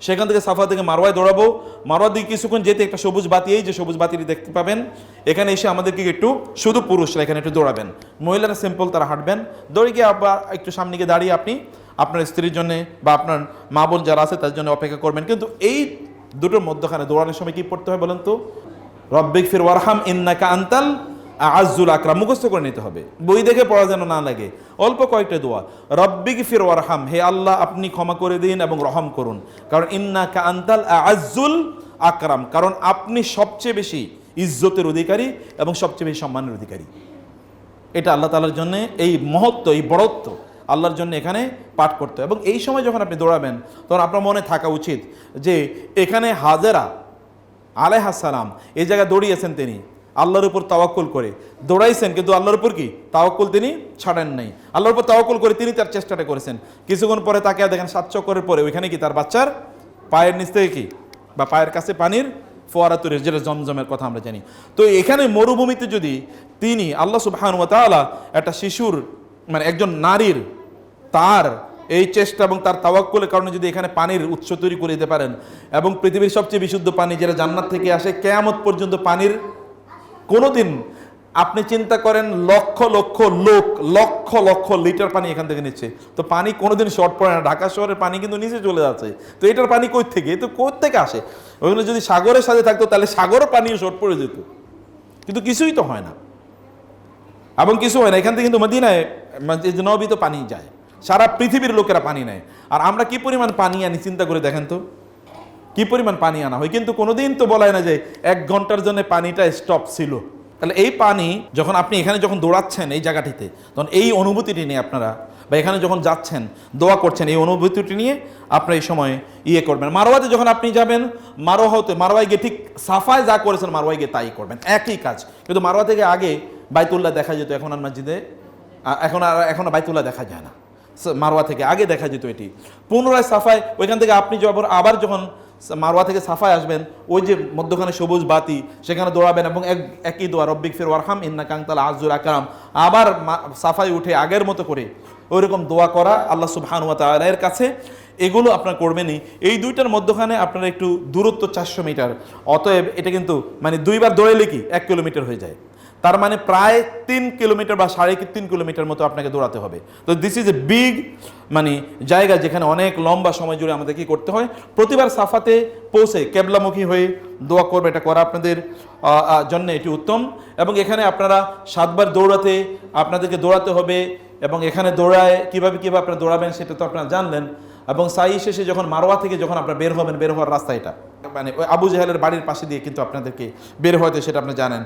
সেখান থেকে সাফা থেকে মারওয়ায় দৌড়াবো, মারওয়ার দিকে কিছুক্ষণ যেতে একটা সবুজ বাতি, এই যে সবুজ বাতিটি দেখতে পাবেন, এখানে এসে আমাদেরকে একটু, শুধু পুরুষরা এখানে একটু দৌড়াবেন, মহিলারা সিম্পল তারা হাঁটবেন। দৌড়ে গিয়ে আবার একটু সামনে গিয়ে দাঁড়িয়ে আপনি আপনার স্ত্রীর জন্য বা আপনার মা বোন যারা আছে তাদের জন্য অপেক্ষা করবেন। কিন্তু এই দুটোর মধ্যখানে দৌড়ানোর সময় কি পড়তে হয় বলেন তো? রব্বিক ফির ওয়ারহাম ইন্নাকা আনতাল আযুল আকরাম, মুখস্থ করে নিতে হবে, বই দেখে পড়া যেন না লাগে। অল্প কয়েকটা দোয়া, রব্বিক ফির ওয়ারহাম, হে আল্লাহ আপনি ক্ষমা করে দিন এবং রহম করুন, কারণ ইন্নাকা আনতাল আযুল আকরাম, কারণ আপনি সবচেয়ে বেশি ইজ্জতের অধিকারী এবং সবচেয়ে বেশি সম্মানের অধিকারী। এটা আল্লাহ তাআলার জন্য এই মহত্ব, এই বড়ত্ব আল্লাহর জন্য এখানে পাঠ করতে। এবং এই সময় যখন আপনি দৌড়াবেন তখন আপনার মনে থাকা উচিত যে এখানে হাজেরা আলাইহিস সালাম এই জায়গায় দৌড়িয়েছেন, তিনি আল্লাহর উপর তাওয়াক্কুল করে দৌড়াইছেন, কিন্তু আল্লাহর উপর কি তাওয়াক্কুল তিনি ছাড়েন নাই। আল্লাহর উপর তাওয়াক্কুল করে তিনি তার চেষ্টাটা করেছেন। কিছুক্ষণ পরে তাকে দেখেন 7 চক্করের পরে ওইখানে কি তার বাচ্চার পায়ের নিচ থেকে কি বা পায়ের কাছে পানির ফোয়ারা তৈরি, যেটা জমজমের কথা আমরা জানি। তো এখানে মরুভূমিতে যদি তিনি আল্লাহ সুবহানাহু ওয়া তাআলা একটা শিশুর মানে একজন নারীর তার এই চেষ্টা এবং তার তাওয়াক্কুলের কারণে যদি এখানে পানির উৎস তৈরি করে দিতে পারেন, এবং পৃথিবীর সবচেয়ে বিশুদ্ধ পানি যেটা জান্নাত থেকে আসে, কিয়ামত পর্যন্ত পানির কোনোদিন আপনি চিন্তা করেন লক্ষ লক্ষ লোক লক্ষ লক্ষ লিটার পানি এখান থেকে নিচ্ছে, তো পানি কোনোদিন শর্ট পড়ে না। ঢাকা শহরের পানি কিন্তু নিচে চলে যাচ্ছে, তো এটার পানি কই থেকে, তো কোথা থেকে আসে? ওইগুলো যদি সাগরের সাথে থাকতো তাহলে সাগরের পানিও শর্ট পড়ে যেত, কিন্তু কিছুই তো হয় না এবং কিছু হয় না। এখান থেকে কিন্তু মদিনায় নবী তো পানি যায়, সারা পৃথিবীর লোকেরা পানি নেয়, আর আমরা কি পরিমাণ পানি আনি চিন্তা করে দেখেন তো, কি পরিমাণ পানি আনা হয়। কিন্তু কোনোদিন তো বলা হয় না যে 1 ঘন্টার জন্য পানিটা স্টপ ছিল। তাহলে এই পানি যখন আপনি এখানে যখন দৌড়াচ্ছেন এই জায়গাটিতে, তখন এই অনুভূতিটি নিয়ে আপনারা, বা এখানে যখন যাচ্ছেন দোয়া করছেন, এই অনুভূতিটি নিয়ে আপনারা এই সময় করবেন। মারওয়াতে যখন আপনি যাবেন, মারওয়ায় গিয়ে ঠিক সাফায় যা করেছেন মারওয়ায় গিয়ে তাই করবেন, একই কাজ। কিন্তু মারওয়া থেকে আগে বাইতুল্লাহ দেখা যেত, এখন আর মসজিদে এখন বাইতুল্লাহ দেখা যায় না। মারওয়া থেকে আগে দেখা যেত এটি। পুনরায় সাফায় ওইখান থেকে আপনি আবার যখন মারওয়া থেকে সাফায় আসবেন, ওই যে মধ্যখানে সবুজ বাতি, সেখানে দৌড়াবেন এবং একই দোয়া, রব্বিক ফির ওয়ারহাম ইন্নাকা আনতাল আযুল আকরাম, আবার সাফায় উঠে আগের মতো করে ওইরকম দোয়া করা আল্লাহ সুবহানাহু ওয়া তাআলা এর কাছে। এগুলো আপনার করবেনই। এই দুইটার মধ্যখানে আপনারা একটু দূরত্ব 400 মিটার, অতএব এটা কিন্তু মানে 2 বার দৌড়াইলে কি 1 কিলোমিটার হয়ে যায়, তার মানে প্রায় 3 কিলোমিটার বা 3.5 কিলোমিটার মতো আপনাকে দৌড়াতে হবে। তো দিস ইজ এ বিগ মানে জায়গা, যেখানে অনেক লম্বা সময় জুড়ে আমাদের কি করতে হয়, প্রতিবার সাফাতে পৌঁছে কেবলামুখী হয়ে দোয়া করবে। এটা করা আপনাদের জন্য এটি উত্তম। এবং এখানে আপনারা 7 বার আপনাদেরকে দৌড়াতে হবে, এবং এখানে দৌড়ায় কিভাবে আপনারা দৌড়াবেন সেটা তো আপনারা জানলেন। এবং সাই শেষে যখন মারওয়া থেকে যখন আপনারা বের হবেন, বের হওয়ার রাস্তা এটা মানে ওই আবু জেহেলের বাড়ির পাশে দিয়ে কিন্তু আপনাদেরকে বের হতে, সেটা আপনি জানেন।